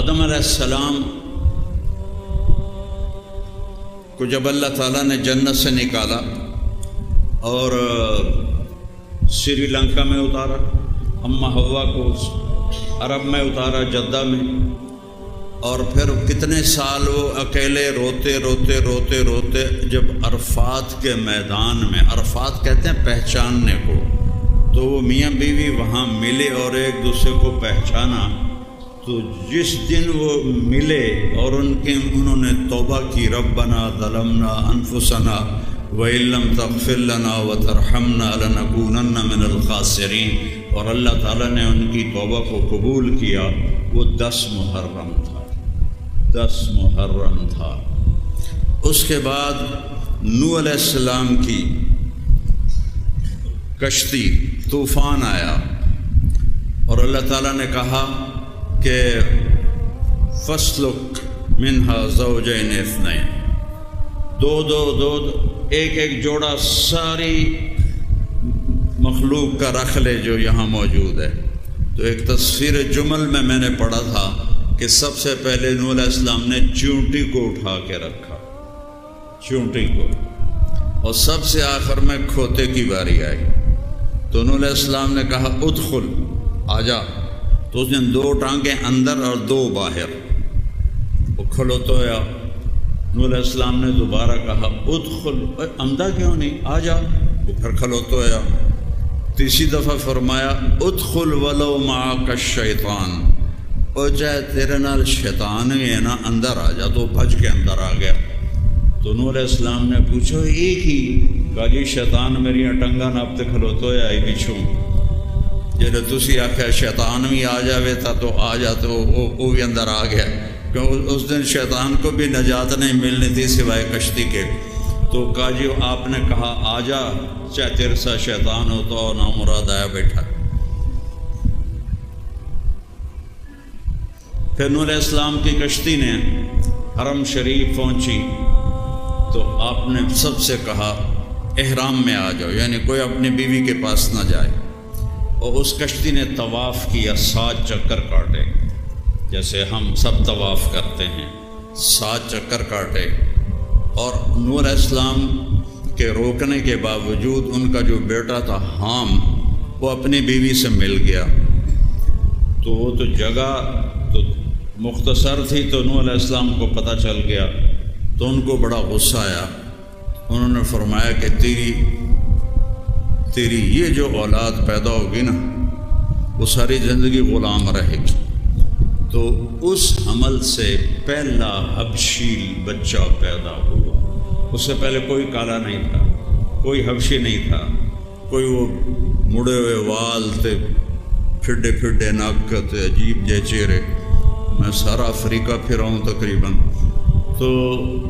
آدم علیہ السلام کو جب اللہ تعالیٰ نے جنت سے نکالا اور سری لنکا میں اتارا، اماں حوا کو عرب میں اتارا، جدہ میں، اور پھر کتنے سال وہ اکیلے روتے روتے روتے روتے جب عرفات کے میدان میں، عرفات کہتے ہیں پہچاننے کو، تو وہ میاں بیوی وہاں ملے اور ایک دوسرے کو پہچانا، تو جس دن وہ ملے اور انہوں نے توبہ کی، ربنا ظلمنا انفسنا وَإِن لَّمْ تَغْفِرْ لَنَا وَتَرْحَمْنَا لَنَكُونَنَّ مِنَ الْخَاسِرِينَ، اور اللہ تعالیٰ نے ان کی توبہ کو قبول کیا۔ وہ 10 محرم تھا، 10 محرم تھا۔ اس کے بعد نوح علیہ السلام کی کشتی، طوفان آیا اور اللہ تعالیٰ نے کہا کہ فَاسْلُكْ مِنْهَا زَوْجَيْنِ اثْنَيْنِ، دو ایک ایک جوڑا ساری مخلوق کا رکھ لے جو یہاں موجود ہے۔ تو ایک تصویر جمل میں نے پڑھا تھا کہ سب سے پہلے نوح علیہ السلام نے چونٹی کو اٹھا کے رکھا، چونٹی کو، اور سب سے آخر میں کھوتے کی باری آئی، تو نوح علیہ السلام نے کہا ادخل، آجا، تو اس نے 2 ٹانگیں اندر اور 2 باہر، وہ کھلوتویا۔ نوح علیہ السلام نے دوبارہ کہا ادخل، عمدہ کیوں نہیں، آجا، وہ پھر کھلوتویا۔ تیسری دفعہ فرمایا ادخل ولو معک الشیطان، اور چاہے تیرے نال شیطان بھی ہے نا، اندر آ جا، تو بھج کے اندر آ گیا۔ تو نوح علیہ السلام نے پوچھو ایک ہی، کہا جی شیطان میری ٹنگا ناب تے کھلوتویا ہی پچھوں، جیسے تسی آخیا شیطان بھی آ جاوے تھا تو آ جا، تو وہ بھی اندر آ گیا، کیوں اس دن شیطان کو بھی نجات نہیں ملنی تھی سوائے کشتی کے۔ تو کہا جی آپ نے کہا آ جا، چاہے تیرے ساتھ شیطان ہو تو نامراد آیا بیٹھا۔ پھر نوح علیہ السلام کی کشتی نے حرم شریف پہنچی تو آپ نے سب سے کہا احرام میں آ جاؤ، یعنی کوئی اپنی بیوی کے پاس نہ جائے، اور اس کشتی نے طواف کیا، 7 چکر کاٹے، جیسے ہم سب طواف کرتے ہیں، 7 چکر کاٹے، اور نوح علیہ السلام کے روکنے کے باوجود ان کا جو بیٹا تھا حام، وہ اپنی بیوی سے مل گیا، تو وہ تو جگہ تو مختصر تھی، تو نوح علیہ السلام کو پتہ چل گیا، تو ان کو بڑا غصہ آیا۔ انہوں نے فرمایا کہ تیری یہ جو اولاد پیدا ہوگی نا، وہ ساری زندگی غلام رہے گی۔ تو اس حمل سے پہلا حبشی بچہ پیدا ہوا، اس سے پہلے کوئی کالا نہیں تھا، کوئی حبشی نہیں تھا، کوئی وہ مڑے ہوئے وال تھے، پھڈے پھڈے ناک تھے، عجیب جے چہرے، میں سارا افریقہ پھرا ہوں تقریباً، تو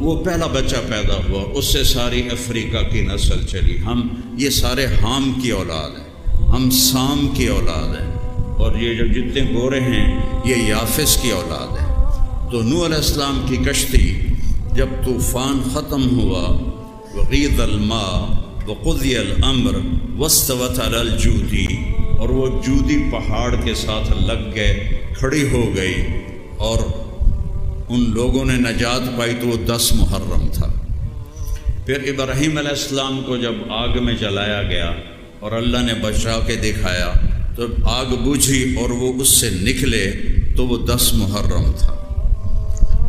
وہ پہلا بچہ پیدا ہوا، اس سے ساری افریقہ کی نسل چلی۔ ہم یہ سارے حام کی اولاد ہیں، ہم سام کی اولاد ہیں، اور یہ جو جتنے گورے ہیں یہ یافس کی اولاد ہے۔ تو نوح علیہ السلام کی کشتی جب طوفان ختم ہوا، وغیض الماء وقضی الامر واستوت علی الجودی، اور وہ جودی پہاڑ کے ساتھ لگ گئے، کھڑی ہو گئی، اور ان لوگوں نے نجات پائی، تو وہ 10 محرم تھا۔ پھر ابراہیم علیہ السلام کو جب آگ میں جلایا گیا اور اللہ نے بچا کے دکھایا، تو آگ بجھی اور وہ اس سے نکلے، تو وہ 10 محرم تھا۔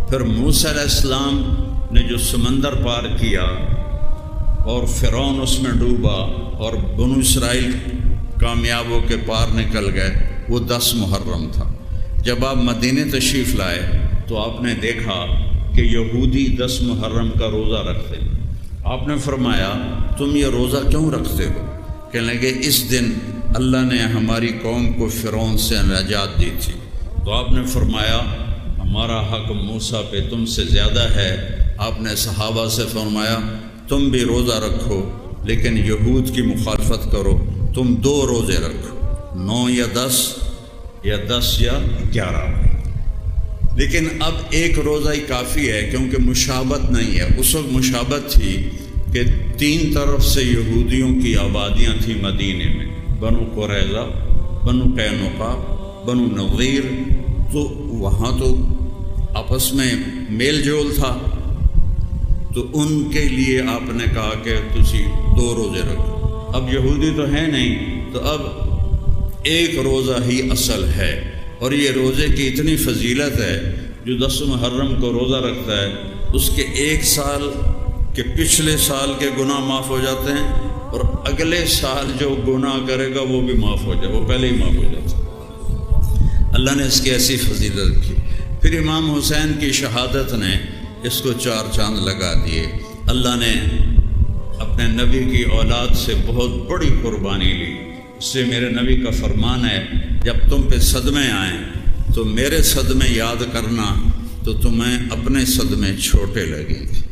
پھر موسیٰ علیہ السلام نے جو سمندر پار کیا اور فرعون اس میں ڈوبا اور بنو اسرائیل کامیاب ہو کے پار نکل گئے، وہ 10 محرم تھا۔ جب آپ مدینے تشریف لائے تو آپ نے دیکھا کہ یہودی 10 محرم کا روزہ رکھتے ہیں۔ آپ نے فرمایا تم یہ روزہ کیوں رکھتے ہو؟ کہنے لگے اس دن اللہ نے ہماری قوم کو فرعون سے نجات دی تھی۔ تو آپ نے فرمایا ہمارا حق موسیٰ پہ تم سے زیادہ ہے۔ آپ نے صحابہ سے فرمایا تم بھی روزہ رکھو لیکن یہود کی مخالفت کرو، تم 2 روزے رکھو، 9 یا 10 یا 10 یا 11۔ لیکن اب ایک روزہ ہی کافی ہے کیونکہ مشابت نہیں ہے۔ اس وقت مشابت تھی کہ 3 طرف سے یہودیوں کی آبادیاں تھیں مدینے میں، بنو قریظہ، بنو قینقاع، بنو نضیر، تو وہاں تو آپس میں میل جول تھا، تو ان کے لیے آپ نے کہا کہ تسی 2 روزے رکھو۔ اب یہودی تو ہے نہیں، تو اب ایک روزہ ہی اصل ہے، اور یہ روزے کی اتنی فضیلت ہے، جو 10 محرم کو روزہ رکھتا ہے اس کے 1 سال کے پچھلے سال کے گناہ معاف ہو جاتے ہیں، اور اگلے سال جو گناہ کرے گا وہ بھی معاف ہو جائے، وہ پہلے ہی معاف ہو جاتا ہے۔ اللہ نے اس کی ایسی فضیلت رکھی۔ پھر امام حسین کی شہادت نے اس کو 4 چاند لگا دیے۔ اللہ نے اپنے نبی کی اولاد سے بہت بڑی قربانی لی۔ اس سے میرے نبی کا فرمان ہے، جب تم پہ صدمے آئیں تو میرے صدمے یاد کرنا، تو تمہیں اپنے صدمے چھوٹے لگیں گے۔